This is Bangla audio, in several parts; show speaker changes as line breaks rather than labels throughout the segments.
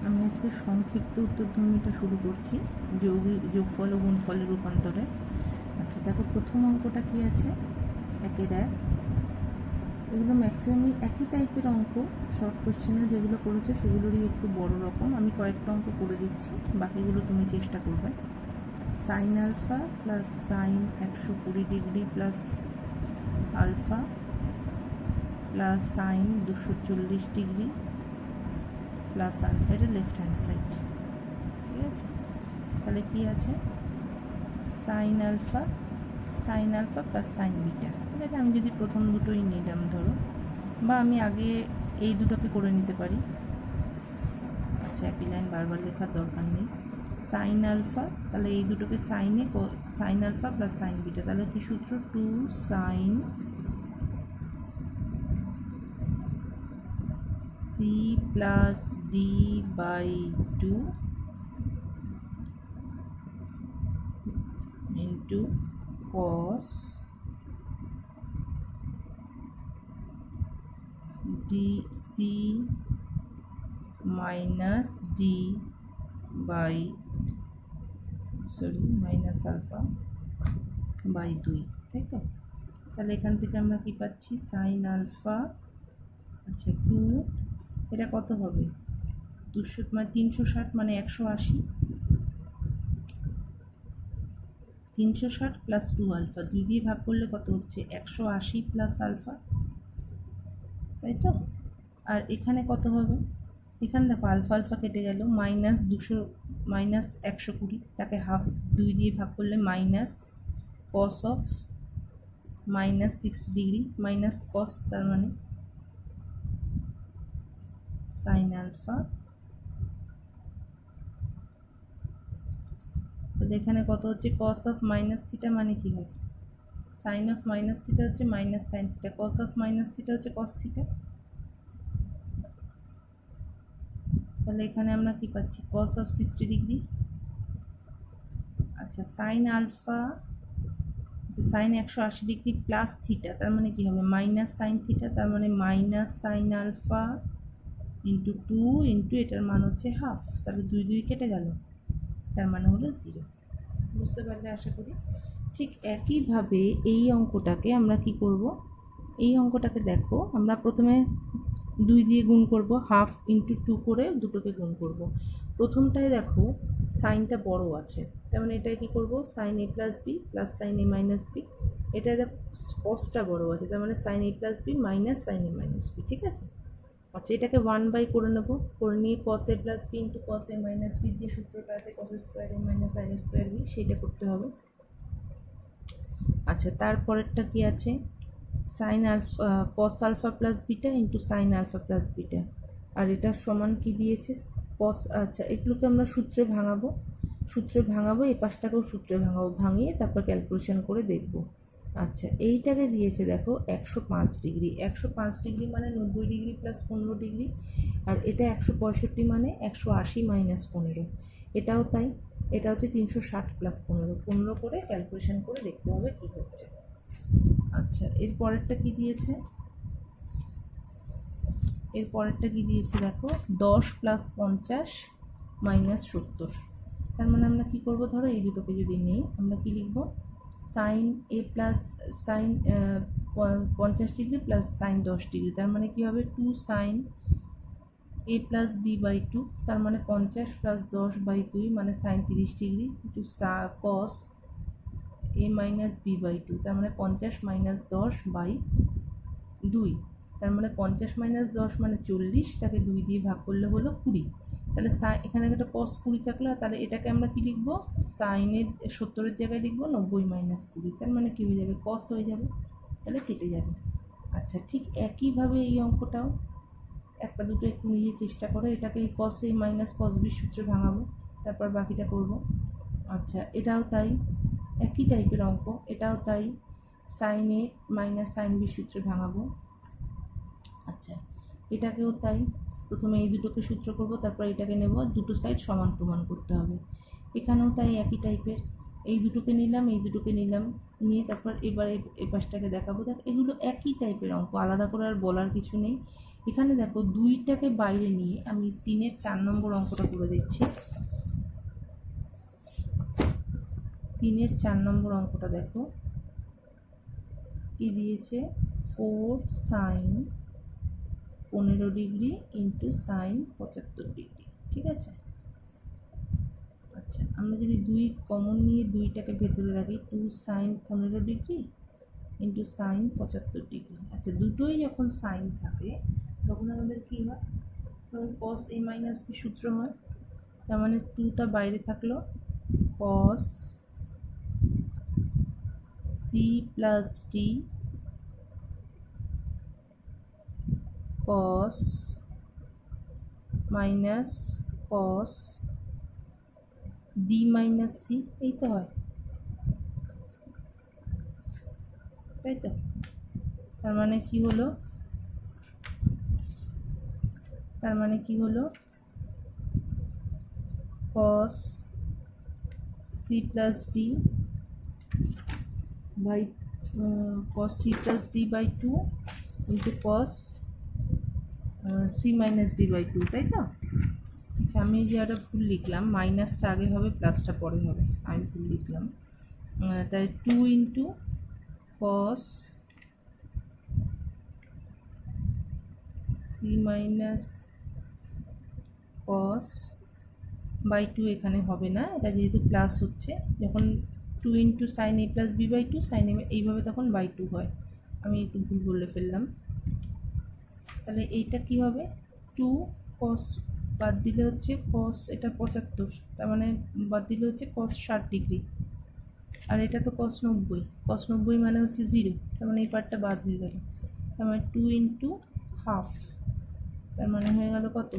আমি আজকে সংক্ষিপ্ত উত্তরধর্মীটা শুরু করছি, যোগফল ও গুণফলের রূপান্তরে। আচ্ছা দেখো, প্রথম অঙ্কটা কি আছে, 1-1। এগুলো ম্যাক্সিমামই একই টাইপের অঙ্ক, শর্ট কোয়েশ্চেনে যেগুলো করেছে সেগুলোরই একটু বড় রকম। আমি কয়েকটা অঙ্ক করে দিচ্ছি, বাকিগুলো তুমি চেষ্টা করবে। Sine alpha plus sine 120 degree plus alpha plus sine 240 degree plus alpha, এটা লেফট হ্যান্ড সাইড। ঠিক আছে, তাহলে কি আছে, sine alpha plus sine beta. ঠিক আছে, আমি যদি প্রথম দুটোই নিলাম ধরো, বা আমি আগে এই দুটোকে করে নিতে পারি। আচ্ছা, একই লাইন বারবার লেখার দরকার নেই। সাইন আলফা, তাহলে এই দুটোকে sine alpha plus sine beta, তাহলে কি সূত্র, 2 sine C plus D by 2 into cos dc minus d by minus alpha by 2, তাই তো? তাহলে এখান থেকে আমরা কি পাচ্ছি, সাইন আলফা, আচ্ছা 2, এটা কত হবে, 200 মানে 360 মানে 180, 360 প্লাস 2 আলফা, 2 দিয়ে ভাগ করলে কত হচ্ছে, 180 প্লাস আলফা, তাই তো? আর এখানে কত হবে, এখানে দেখো আলফা আলফা কেটে গেল, মাইনাস 200 মাইনাস 120, তাকে হাফ 2 দিয়ে ভাগ করলে minus cos of minus 60 degree minus cos, তার মানে সাইন আলফা। তাহলে এখানে কত হচ্ছে, কস অফ মাইনাস থিটা মানে কি হয়, সাইন অফ মাইনাস থিটা হচ্ছে minus sine theta, cos of minus theta হচ্ছে কস থিটা। তাহলে এখানে আমরা কি পাচ্ছি, কস অফ 60 ডিগ্রি। আচ্ছা, sine alpha, sine 180 degree plus theta, তার মানে কি হবে, মাইনাস সাইন থিটা, তার মানে minus sine alpha into 2 into এটার মান হচ্ছে হাফ, তাহলে 2 2 কেটে গেল, তার মানে হলো 0। বুঝতে পারলে আশা করি। ঠিক একইভাবে এই অঙ্কটাকে আমরা কি করব, এই অঙ্কটাকে দেখো, আমরা প্রথমে 2 দিয়ে গুণ করব, হাফ ইন্টু 2 করে দুটোকে গুণ করব। প্রথমটায় দেখো সাইনটা বড় আছে, তার মানে এটাই কি করব, sine A plus B plus sine A minus B. এটা দেখো কসটা বড় আছে, তার মানে sine A plus B minus sine A minus B. ঠিক আছে, আচ্ছা এটাকে 1 করে নেব, করে নিয়ে cos A plus B into cos A minus B, যে সূত্রটা আছে cos square A minus sine square B, সেইটা করতে হবে। আচ্ছা, তারপরেরটা কি আছে, sine alpha cos alpha plus beta into sine alpha plus beta, আর এটার সমান কি দিয়েছে, কস। আচ্ছা, এগুলোকে আমরা সূত্রে ভাঙাবো, এই পাশটাকেও সূত্রে ভাঙিয়ে তারপর ক্যালকুলেশন করে দেখব। আচ্ছা, এইটাকে দিয়েছে দেখো 105 ডিগ্রি, 105 ডিগ্রি মানে 90 ডিগ্রি প্লাস 15 ডিগ্রি, আর এটা 165 মানে 180 মাইনাস 15, এটাও তাই, এটা হচ্ছে 360 প্লাস 15 করে ক্যালকুলেশন করে দেখতে হবে কি হচ্ছে। আচ্ছা, এর পরেরটা কি দিয়েছে, দেখো 10 প্লাস 50 মাইনাস 70, তার মানে আমরা কি করব, ধরো এই দুটোকে যদি নেই, আমরা কি লিখব, sine A plus sine 50 degree plus sine 10 degree, তার মানে কি হবে 2 sine A plus B by 2, তার মানে 50 প্লাস 10 বাই 2 মানে sine 30 degree, two cos A minus B by 2, তার মানে 50 মাইনাস 10 বাই 2, তার মানে 50 মাইনাস 10 মানে 40, তাকে 2 দিয়ে ভাগ করলে হলো 20। তাহলে এখানে একটা কস 20 থাকলো, তাহলে এটাকে আমরা কি লিখবো, সাইনের 70-এর জায়গায় লিখবো 90 মাইনাস 20, তার মানে কি হয়ে যাবে, কস হয়ে যাবে, তাহলে কেটে যাবে। আচ্ছা, ঠিক একইভাবে এই অঙ্কটাও একটা দুটো একটু নিজে চেষ্টা করো, এটাকে কস এ মাইনাস কস বির সূত্রে ভাঙাবো, তারপর বাকিটা করব। আচ্ছা, এটাও তাই, একই টাইপের অঙ্ক, এটাও তাই, sign A minus sign B সূত্রে ভাঙাবো। আচ্ছা, এটাকেও তাই, প্রথমে এই দুটোকে সূত্র করব, তারপর এটাকে নেব, দুটো সাইড সমান প্রমাণ করতে হবে। এখানেও তাই একই টাইপের, এই দুটোকে নিলাম, এই দুটোকে নিলাম, নিয়ে তারপর এবার এই পাশটাকে দেখাবো। দেখ এগুলো একই টাইপের অঙ্ক, আলাদা করে আর বলার কিছু নেই। এখানে দেখো 2টাকে বাইরে নিয়ে আমি 3-এর 4 নম্বর অঙ্কটা করে দিচ্ছি। 3-এর 4 নম্বর অঙ্কটা দেখো কি দিয়েছে, 4 sin 15 degree into sine 75 degree. ঠিক আছে, আচ্ছা আমরা যদি 2 কমন নিয়ে 2টাকে ভেতরে রাখি, 2 sin 15 degree into sine 75 degree. আচ্ছা দুটোই যখন সাইন থাকে তখন আমাদের কী হয়, তখন cos a মাইনাস b সূত্র হয়। তার মানে 2টা বাইরে থাকলো, cos c plus d cos minus cos d minus c, এই তো হয়, তাই তো। তার মানে কি হলো, তার মানে কি হলো, cos c plus d by cos c plus d by 2 into cos c minus d by 2, তাই তো। আচ্ছা আমি যে একটা ভুল লিখলাম, মাইনাসটা আগে হবে প্লাসটা পরে হবে, আমি ভুল লিখলাম। তাই 2 into cos c minus cos by 2 এখানে হবে না, এটা যেহেতু প্লাস হচ্ছে, যখন 2 into sine a plus B by 2 sine a এইভাবে তখন বাই 2 হয়, আমি একটু ভুল বলে ফেললাম। তাহলে এইটা কি হবে, 2 cos বাদ দিলে হচ্ছে cos, এটা 75, তার মানে বাদ দিলে হচ্ছে cos 60 ডিগ্রি, আর এটা তো cos 90, cos 90 মানে হচ্ছে 0, তার মানে এই পার্টটা বাদ হয়ে গেল। তার মানে 2 ইন্টু হাফ, তার মানে হয়ে গেল কত,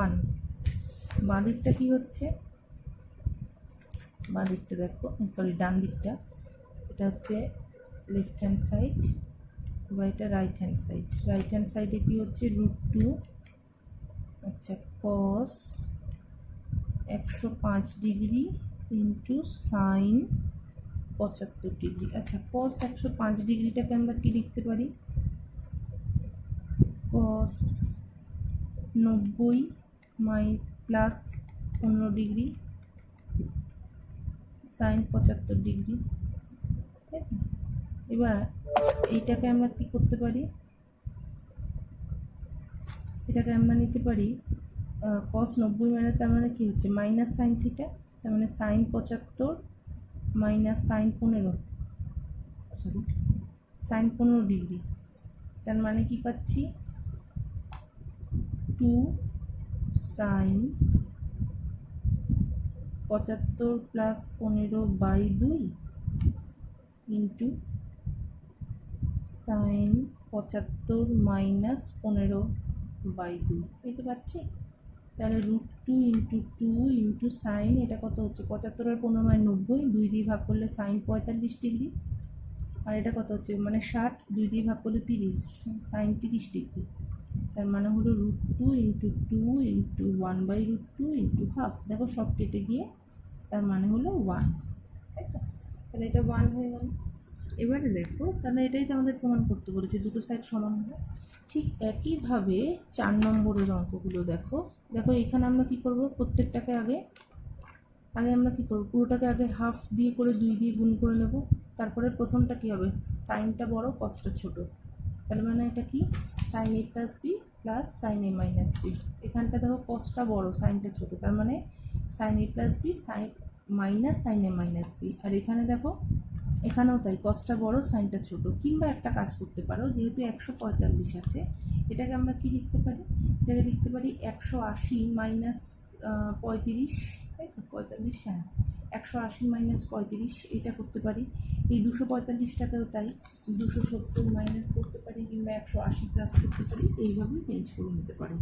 1। বাঁ দিকটা কী হচ্ছে, বাঁ দিকটা দেখো, সরি ডান দিকটা, এটা হচ্ছে লেফট হ্যান্ড সাইড বা এটা right hand side. Right hand সাইডে কী হচ্ছে, √2, আচ্ছা cos 105 degree into sine 75 degree. আচ্ছা cos 105 ডিগ্রিটাকে আমরা কি লিখতে পারি, cos 90 plus 15 degree sine 75 degree. এবার এইটাকে আমরা কি করতে পারি, এটাকে আমরা নিতে পারি cos 90 মানে, তার মানে কি হচ্ছে মাইনাস সাইন থিটা, তার মানে sine 75 minus sine 15, sorry sine 15 degree, তার মানে কি পাচ্ছি 2 sine 75 plus 15 by 2 into sine 75 minus 15 by 2, এই তো পাচ্ছি। তাহলে √2 ইন্টু 2 ইন্টু সাইন, এটা কত হচ্ছে 75 আর 15 মানে 90, 2 দিয়ে ভাগ করলে সাইন 45 ডিগ্রি, আর এটা কত হচ্ছে মানে 60, 2 দিয়ে ভাগ করলে 30, সাইন 30 ডিগ্রি। তার মানে হলো √2 ইন্টু 2 ইন্টু 1/√2 ইন্টু হাফ, দেখো সব কেটে গিয়ে তার মানে হলো 1, তাই তো। তাহলে এটা 1 হয়ে গেল। এবারে দেখো, তাহলে এটাই তো আমাদের প্রমাণ করতে বলেছে, দুটো সাইড সমান হবে। ঠিক একইভাবে 4 নম্বরের অঙ্কগুলো দেখো, দেখো এখানে আমরা কি করব, প্রত্যেকটাকে আগে আমরা কি করব, পুরোটাকে আগে হাফ দিয়ে করে 2 দিয়ে গুণ করে নেব। তারপরে প্রথমটা কি হবে, সাইনটা বড় কসটা ছোট, তার মানে এটা কি sine a plus B plus sine a minus B. এখানটা দেখো কসটা বড় সাইনটা ছোট, তার মানে sine a plus B sine minus sine a minus B. আর এখানে দেখো, এখানেও তাই, কসটা বড় সাইনটা ছোট। কিংবা একটা কাজ করতে পারো, যেহেতু 145 আছে, এটাকে আমরা কি লিখতে পারি, এটাকে লিখতে পারি 180 মাইনাস 35, তাই তো 45, হ্যাঁ 180 মাইনাস 35, এটা করতে পারি। এই 245টাকেও তাই 270 মাইনাস করতে পারি, কিংবা 180 প্লাস করতে পারি, এইভাবে চেঞ্জ করে নিতে পারি।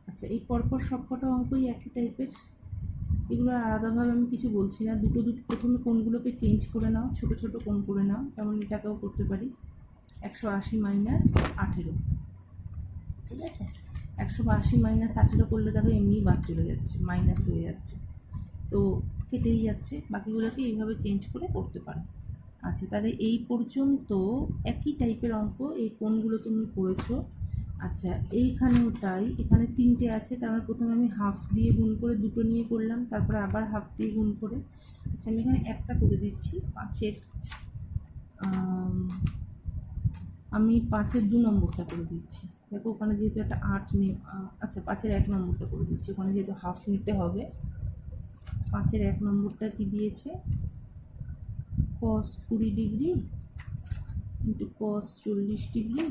আচ্ছা এই পরপর সবকটা অঙ্কই একই টাইপের, এগুলো আলাদাভাবে আমি কিছু বলছি না, দুটো প্রথমে কোণগুলোকে চেঞ্জ করে নাও, ছোট ছোট কোণ করে নাও। তেমন এটাকেও করতে পারি 180 মাইনাস 18, ঠিক আছে। 180 মাইনাস 18 করলে দেখো এমনি বাদ চলে যাচ্ছে, মাইনাস হয়ে যাচ্ছে। তো কেটেই যাচ্ছে, বাকিগুলোকে এইভাবে চেঞ্জ করে করতে পারো। আচ্ছা, তাহলে এই পর্যন্ত একই টাইপের অঙ্ক এই কোণগুলো তুমি করেছো। আচ্ছা, এইখানেও তাই, এখানে 3টে আছে, তার মানে প্রথমে আমি হাফ দিয়ে গুণ করে দুটো নিয়ে করলাম, তারপরে আবার হাফ দিয়ে গুণ করে। আচ্ছা, আমি এখানে একটা করে দিচ্ছি 5-এর, আমি 5-এর 2 নম্বরটা করে দিচ্ছি। দেখো ওখানে যেহেতু একটা 8 নিয়ে, আচ্ছা 5-এর 1 নম্বরটা করে দিচ্ছি, ওখানে যেহেতু হাফ নিতে হবে। 5-এর 1 নম্বরটা কি দিয়েছে, cos 20 degree into cos 40 degree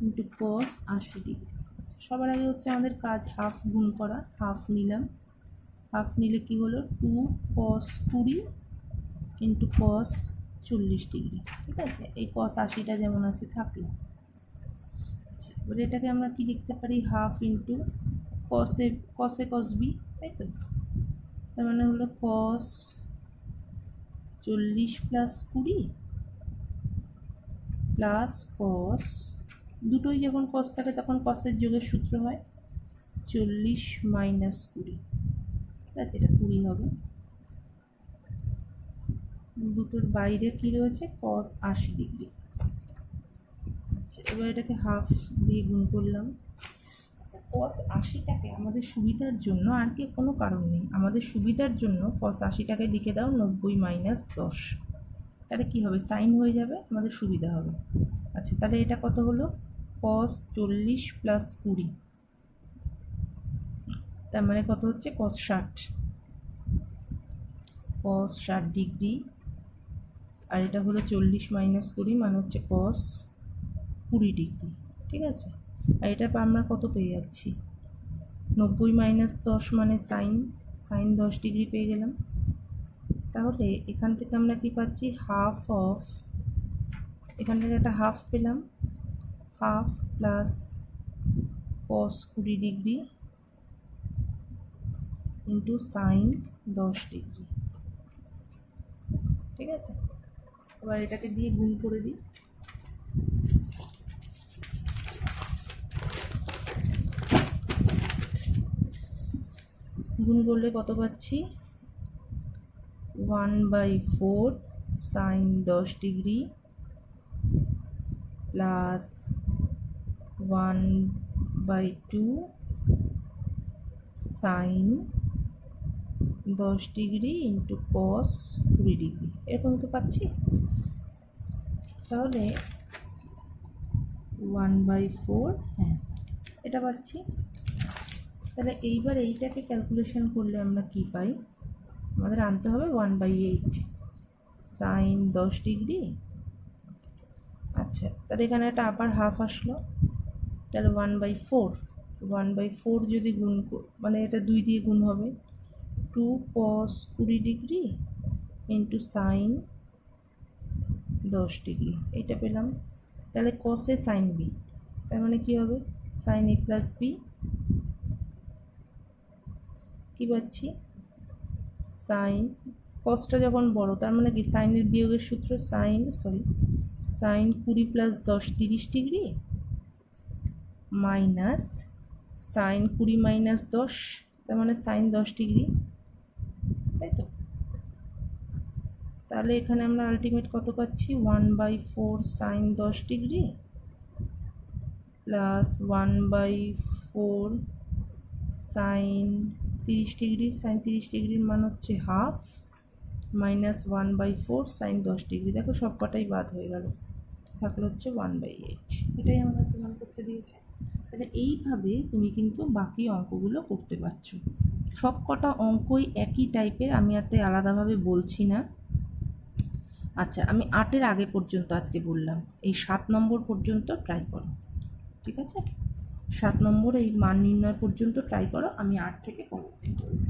into cos 80 degree. আচ্ছা, সবার আগে হচ্ছে আমাদের কাজ হাফ গুণ করা, হাফ নিলাম, হাফ নিলে কি হলো 2 cos 20 ইন্টু cos 40 ডিগ্রি। ঠিক আছে, এই cos 80টা যেমন আছে থাকলো। আচ্ছা, এবার এটাকে আমরা কি লিখতে পারি, হাফ ইন্টু cos এ cos b, তাই তো? তার মানে হলো cos 40 প্লাস 20 প্লাস cos, দুটোই যখন cos থাকে তখন cosের যোগের সূত্র হয় 40 মাইনাস 20। ঠিক আছে, এটা 20 হবে। দুটোর বাইরে কি রয়েছে, cos 80 ডিগ্রি। আচ্ছা, এবার এটাকে হাফ দিয়ে গুণ করলাম। আচ্ছা, cos 80টাকে আমাদের সুবিধার জন্য, আর কি কোনো কারণ নেই, আমাদের সুবিধার জন্য cos 80টাকে লিখে দাও 90 মাইনাস 10। তাহলে কি হবে, সাইন হয়ে যাবে, আমাদের সুবিধা হবে। আচ্ছা, তাহলে এটা কত হলো, cos 40 প্লাস 20, তার মানে কত হচ্ছে, cos 60 ডিগ্রি। আর এটা হলো 40 মাইনাস 20 মানে হচ্ছে cos 20 ডিগ্রি। ঠিক আছে, আর এটা আমরা কত পেয়ে যাচ্ছি, 90 মাইনাস 10 মানে সাইন 10 ডিগ্রি পেয়ে গেলাম। তাহলে এখান থেকে আমরা কি পাচ্ছি, হাফ অফ, এখান থেকে একটা হাফ পেলাম, half plus cos 20 degree into sign 10 degree. ঠিক আছে, এবার এটাকে দিয়ে গুণ করে দিই। গুণ করলে কত পাচ্ছি, 1/4 sine 10 degree plus 1/2 sine 10 degree into cos 20 degree, এরকম তো পাচ্ছি। তাহলে 1/4, হ্যাঁ এটা পাচ্ছি। তাহলে এইবার এইটাকে ক্যালকুলেশন করলে আমরা কি পাই, আমাদের আনতে হবে 1/8 সাইন 10 ডিগ্রি। আচ্ছা, তাহলে এখানে একটা আবার হাফ আসলো, তাহলে 1/4 যদি গুণ, মানে এটা 2 দিয়ে গুণ হবে, 2 cos 20 degree into sign 10 degree, এইটা পেলাম। তাহলে cos এ সাইন বি, তার মানে কী হবে, সাইন এ প্লাস বি। কী পাচ্ছি, সাইন, কসটা যখন বড় তার মানে কি, সাইনের বিয়োগের সূত্র sine 20 plus 10 30 degree minus sine 20 minus 10, তার মানে সাইন 10 ডিগ্রি, তাই তো? তাহলে এখানে আমরা আলটিমেট কত পাচ্ছি, 1/4 sine 10 degree plus 1/4 sine 30 degree, sine 30 ডিগ্রির মান হচ্ছে হাফ, মাইনাস 1/4 সাইন 10 ডিগ্রি। দেখো সব কটাই বাদ হয়ে গেল, থাকলে হচ্ছে 1/8। এটাই আমাদের প্রমাণ করতে দিয়েছে। তাহলে এইভাবে তুমি কিন্তু বাকি অঙ্কগুলো করতে পারছো। সব কটা অঙ্কই একই টাইপের, আমি আর তাই আলাদাভাবে বলছি না। আচ্ছা, আমি 8-এর আগে পর্যন্ত আজকে বললাম, এই 7 নম্বর পর্যন্ত ট্রাই করো। ঠিক আছে, 7 নম্বর এই মান নির্ণয় পর্যন্ত ট্রাই করো, আমি 8 থেকে পরবর্তী করব।